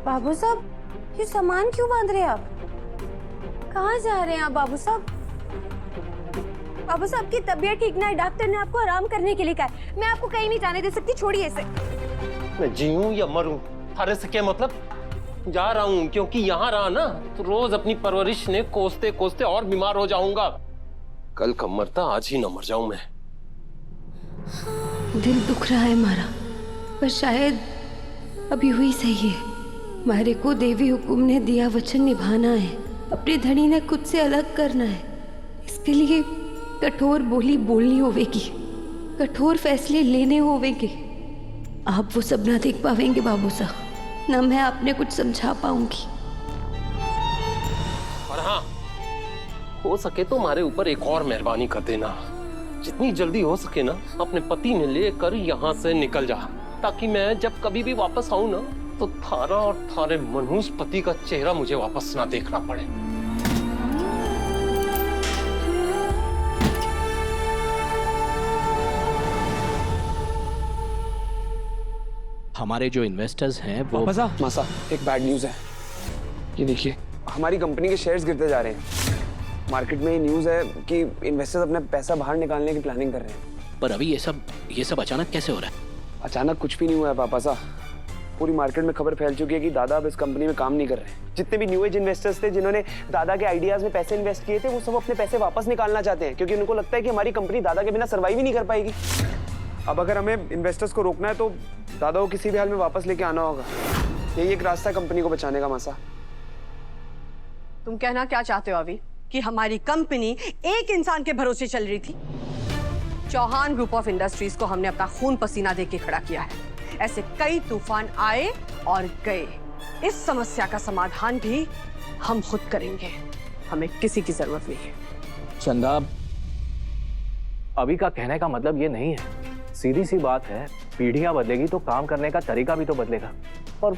बाबू साहब, ये सामान क्यों बांध रहे हैं आप? कहाँ जा रहे हैं आप बाबू साहब? बाबू साहब की तबीयत ठीक ना है, डॉक्टर ने आपको आराम करने के लिए कहा है। मैं आपको कहीं नहीं जाने दे सकती, छोड़िए इसे। मैं जीऊं या मरूं, थारे से क्या मतलब? जा रहा हूं क्योंकि यहाँ रहा ना तो रोज अपनी परवरिश ने कोसते कोसते और बीमार हो जाऊंगा। कल कब मरता, आज ही न मर जाऊं मैं। दिल दुख रहा है हमारा, पर शायद अभी हुई सही है। हमारे को देवी हुकुम ने दिया वचन निभाना है, अपनी धनी ने खुद से अलग करना है। इसके लिए कठोर बोली बोलनी होवेगी, कठोर फैसले लेने होवेंगे। आप वो सब ना देख पावेंगे बाबू साहब, ना मैं आपने कुछ समझा पाऊंगी। और हाँ, हो सके तो हमारे ऊपर एक और मेहरबानी कर देना। जितनी जल्दी हो सके ना अपने पति ने लेकर यहाँ से निकल जा, ताकि मैं जब कभी भी वापस आऊं ना तो थारा और थारे मनहूस पति का चेहरा मुझे वापस ना देखना पड़े। हमारे जो इन्वेस्टर्स हैं वो मासा, एक बैड न्यूज़ है। ये देखिए, हमारी कंपनी के शेयर्स गिरते जा रहे हैं। मार्केट में ये न्यूज़ है कि इन्वेस्टर्स अपना पैसा बाहर निकालने की प्लानिंग कर रहे हैं। पर अभी ये सब अचानक कैसे हो रहा है? अचानक कुछ भी नहीं हुआ है पापा साहब। पूरी मार्केट में खबर फैल चुकी है कि दादा अब इस कंपनी में काम नहीं कर रहे हैं। जितने भी न्यू एज इन्वेस्टर्स थे जिन्होंने दादा के आइडियाज में पैसे इन्वेस्ट किए थे, वो सब अपने पैसे वापस निकालना चाहते हैं, क्योंकि उनको लगता है कि हमारी कंपनी दादा के बिना सर्वाइव ही नहीं कर पाएगी। अब अगर हमें इन्वेस्टर्स को रोकना है तो दादा को किसी भी हाल में वापस लेके आना होगा। यही एक रास्ता है कंपनी को बचाने का। मासा, तुम कहना क्या चाहते हो अभी? कि हमारी कंपनी एक इंसान के भरोसे चल रही थी? चौहान ग्रुप ऑफ इंडस्ट्रीज को हमने अपना खून पसीना दे के खड़ा किया है। ऐसे कई तूफान आए और गए, इस समस्या का समाधान भी हम खुद करेंगे। हमें किसी की जरूरत नहीं है। चंदा, अभी का कहने का मतलब ये नहीं है। सीधी सी बात है, पीढ़ियां बदलेगी तो काम करने का तरीका भी तो बदलेगा, और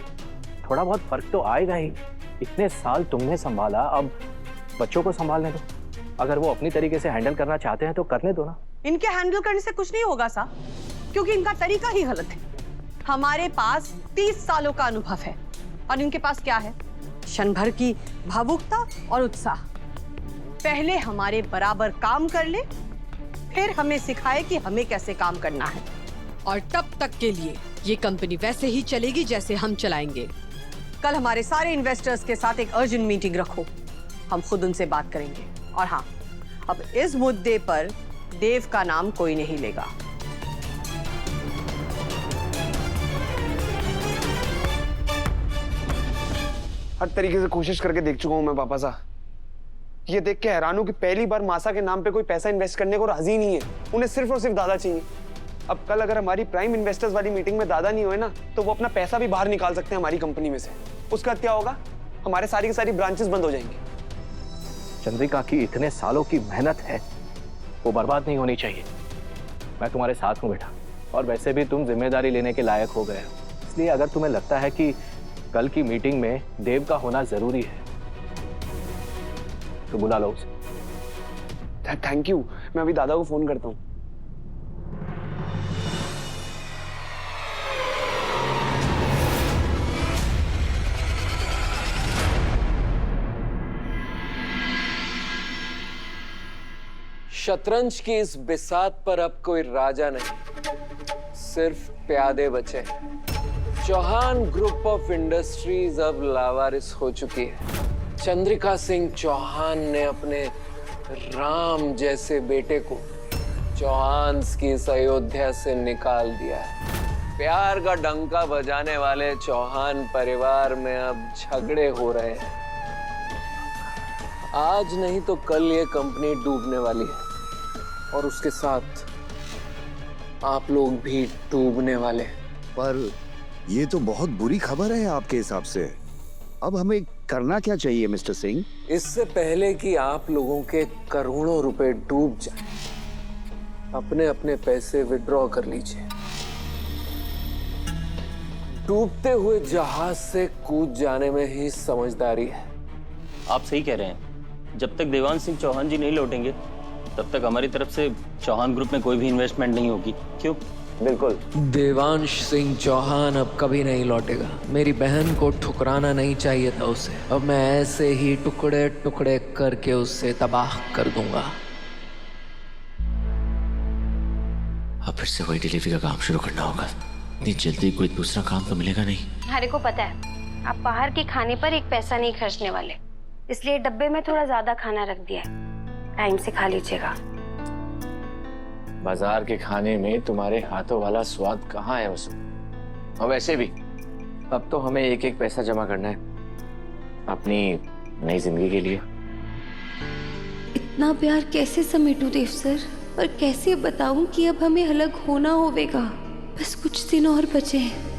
थोड़ा बहुत फर्क तो आएगा ही। इतने साल तुमने संभाला, अब बच्चों को संभालने दो। अगर वो अपनी तरीके से हैंडल करना चाहते हैं तो करने दो ना। इनके हैंडल करने से कुछ नहीं होगा सा, क्योंकि इनका तरीका ही गलत है। हमारे पास 30 सालों का अनुभव है और इनके पास क्या है? क्षण भर की भावुकता और उत्साह। पहले हमारे बराबर काम कर ले, फिर हमें सिखाए कि हमें कैसे काम करना है। और तब तक के लिए ये कंपनी वैसे ही चलेगी जैसे हम चलाएंगे। कल हमारे सारे इन्वेस्टर्स के साथ एक अर्जेंट मीटिंग रखो, हम खुद उनसे बात करेंगे। और हाँ, अब इस मुद्दे पर देव का नाम कोई नहीं लेगा। हर तरीके से कोशिश करके देख चुका हूं मैं पापा साहब। ये देख के हैरान हूं कि पहली बार मासा के नाम पे कोई पैसा इन्वेस्ट करने को राजी नहीं है। उन्हें सिर्फ और सिर्फ दादा चाहिए। अब कल अगर हमारी प्राइम इन्वेस्टर्स वाली मीटिंग में दादा नहीं हुए ना, तो वो अपना पैसा भी बाहर निकाल सकते हैं हमारी कंपनी में से। उसका क्या होगा? हमारे सारी की सारी ब्रांचेस बंद हो जाएंगे। चंद्रिका की इतने सालों की मेहनत है, वो बर्बाद नहीं होनी चाहिए। मैं तुम्हारे साथ हूँ बेटा, और वैसे भी तुम जिम्मेदारी लेने के लायक हो गए हो। इसलिए अगर तुम्हें लगता है कि कल की मीटिंग में देव का होना जरूरी है तो बुला लो उसे। थैंक यू, मैं अभी दादा को फोन करता हूँ। शतरंज की इस बिसात पर अब कोई राजा नहीं, सिर्फ प्यादे बचे। चौहान ग्रुप ऑफ इंडस्ट्रीज अब लावारिस हो चुकी है। चंद्रिका सिंह चौहान ने अपने राम जैसे बेटे को चौहान की इस अयोध्या से निकाल दिया है। प्यार का डंका बजाने वाले चौहान परिवार में अब झगड़े हो रहे हैं। आज नहीं तो कल ये कंपनी डूबने वाली है, और उसके साथ आप लोग भी डूबने वाले। पर ये तो बहुत बुरी खबर है आपके हिसाब से। अब हमें करना क्या चाहिए मिस्टर सिंह? इससे पहले कि आप लोगों के करोड़ों रुपए डूब जाएं, अपने अपने पैसे विड्रॉ कर लीजिए। डूबते हुए जहाज से कूद जाने में ही समझदारी है। आप सही कह रहे हैं। जब तक देवांश सिंह चौहान जी नहीं लौटेंगे तब तक हमारी तरफ से चौहान ग्रुप में कोई भी इन्वेस्टमेंट नहीं होगी। क्यों? बिल्कुल। देवांश सिंह चौहान अब कभी नहीं लौटेगा। मेरी बहन को ठुकराना नहीं चाहिए था उसे। अब मैं ऐसे ही टुकड़े टुकड़े करके उसे तबाह कर दूंगा। अब फिर से वही डिलीवरी का काम शुरू करना होगा। इतनी जल्दी कोई दूसरा काम तो मिलेगा नहीं। हरे को पता है आप बाहर के खाने पर एक पैसा नहीं खर्चने वाले, इसलिए डब्बे में थोड़ा ज्यादा खाना रख दिया है, टाइम से खा लीजिएगा। बाजार के खाने में तुम्हारे हाथों वाला स्वाद कहाँ है उसमें। और वैसे भी अब तो हमें एक एक पैसा जमा करना है अपनी नई जिंदगी के लिए। इतना प्यार कैसे समेटूं देव सर, और कैसे बताऊं कि अब हमें अलग होना होवेगा। बस कुछ दिन और बचे हैं।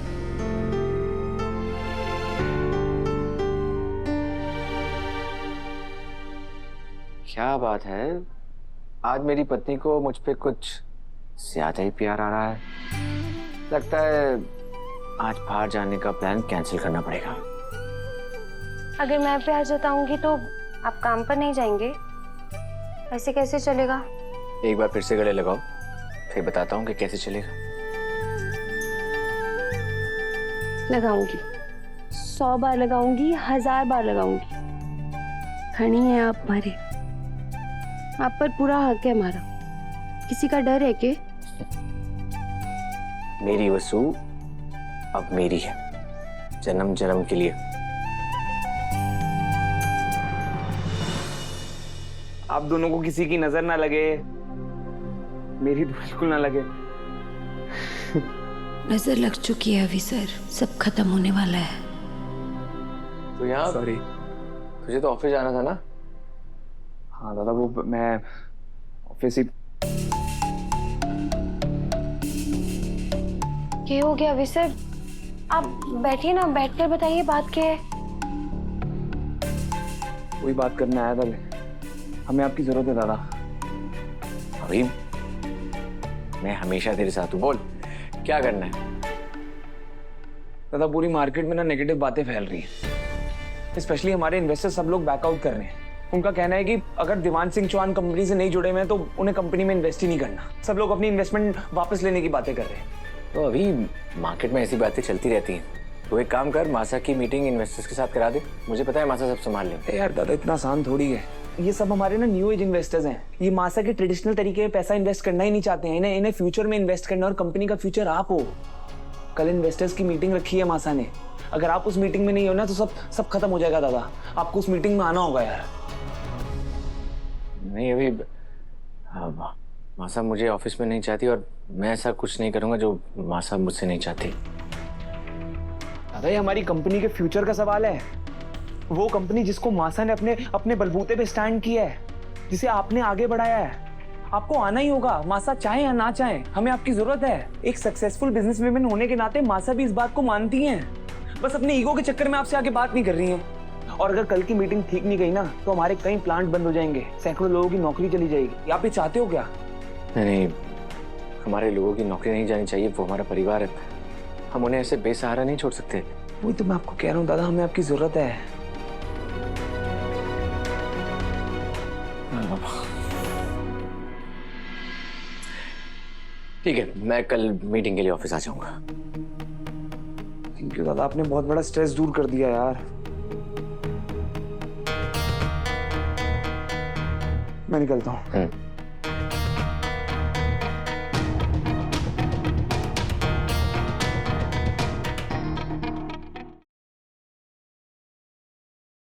क्या बात है, आज मेरी पत्नी को मुझ पे कुछ ज्यादा ही प्यार आ रहा है। लगता है आज बाहर जाने का प्लान कैंसिल करना पड़ेगा। अगर मैं प्यार जताऊंगी तो आप काम पर नहीं जाएंगे, ऐसे कैसे चलेगा? एक बार फिर से गले लगाओ, फिर बताता हूँ कि कैसे चलेगा। लगाऊंगी, 100 बार लगाऊंगी, 1000 बार लगाऊंगी। खड़ी हैं आप हमारे, आप पर पूरा हक है हमारा। किसी का डर है के? मेरी वसु अब मेरी है, जन्म जन्म के लिए। आप दोनों को किसी की नजर ना लगे, मेरी तो बिल्कुल ना लगे। नजर लग चुकी है अभी सर, सब खत्म होने वाला है। तो यहाँ सॉरी। तुझे तो ऑफिस जाना था ना? हाँ दादा, वो मैं ऑफिस ही। क्या हो गया अभी सर? आप बैठिए ना, बैठकर बताइए बात क्या है। वही बात करने आया था, हमें आपकी जरूरत है दादा। अभी मैं हमेशा तेरे साथ हूँ, बोल क्या करना है? दादा पूरी मार्केट में ना नेगेटिव बातें फैल रही हैं, स्पेशली हमारे इन्वेस्टर सब लोग बैकआउट कर रहे हैं। उनका कहना है कि अगर देवांश सिंह चौहान कंपनी से नहीं जुड़े हुए हैं तो उन्हें कंपनी में इन्वेस्ट ही नहीं करना। सब लोग अपनी इन्वेस्टमेंट वापस लेने की बातें कर रहे हैं। तो अभी मार्केट में ऐसी बातें चलती रहती हैं। तो एक काम कर, मासा की मीटिंग इन्वेस्टर्स के साथ करा दे। मुझे पता है मासा सब संभाल लेंगे। यार दादा इतना आसान थोड़ी है, ये सब हमारे ना न्यू एज इन्वेस्टर्स हैं। ये मासा के ट्रेडिशनल तरीके में पैसा इन्वेस्ट करना ही नहीं चाहते हैं। इन्हें फ्यूचर में इन्वेस्ट करना, और कंपनी का फ्यूचर आप हो। कल इन्वेस्टर्स की मीटिंग रखी है मासा ने, अगर आप उस मीटिंग में नहीं हो ना तो सब खत्म हो जाएगा दादा। आपको उस मीटिंग में आना होगा यार। नहीं अभी मासा मुझे ऑफिस में नहीं चाहती, और मैं ऐसा कुछ नहीं करूंगा जो मासा मुझसे नहीं चाहती। दादा ये हमारी कंपनी के फ्यूचर का सवाल है। वो कंपनी जिसको मासा ने अपने बलबूते पे स्टैंड किया है, जिसे आपने आगे बढ़ाया है। आपको आना ही होगा, मासा चाहे या ना चाहे, हमें आपकी जरूरत है। एक सक्सेसफुल बिजनेसवुमन होने के नाते मासा भी इस बात को मानती हैं, बस अपने ईगो के चक्कर में आपसे आगे बात नहीं कर रही हैं। और अगर कल की मीटिंग ठीक नहीं गई ना तो हमारे कई प्लांट बंद हो जाएंगे, सैकड़ों लोगों की नौकरी चली जाएगी। आप ये चाहते हो क्या? नहीं, हमारे लोगों की नौकरी नहीं जानी चाहिए, वो हमारा परिवार है। हम उन्हें ऐसे बेसहारा नहीं छोड़ सकते। वही तो मैं आपको कह रहा हूँ दादा, हमें आपकी जरूरत है। ठीक है, मैं कल मीटिंग के लिए ऑफिस आ जाऊंगा। थैंक यू दादा, आपने बहुत बड़ा स्ट्रेस दूर कर दिया यार। मैं निकलता हूँ।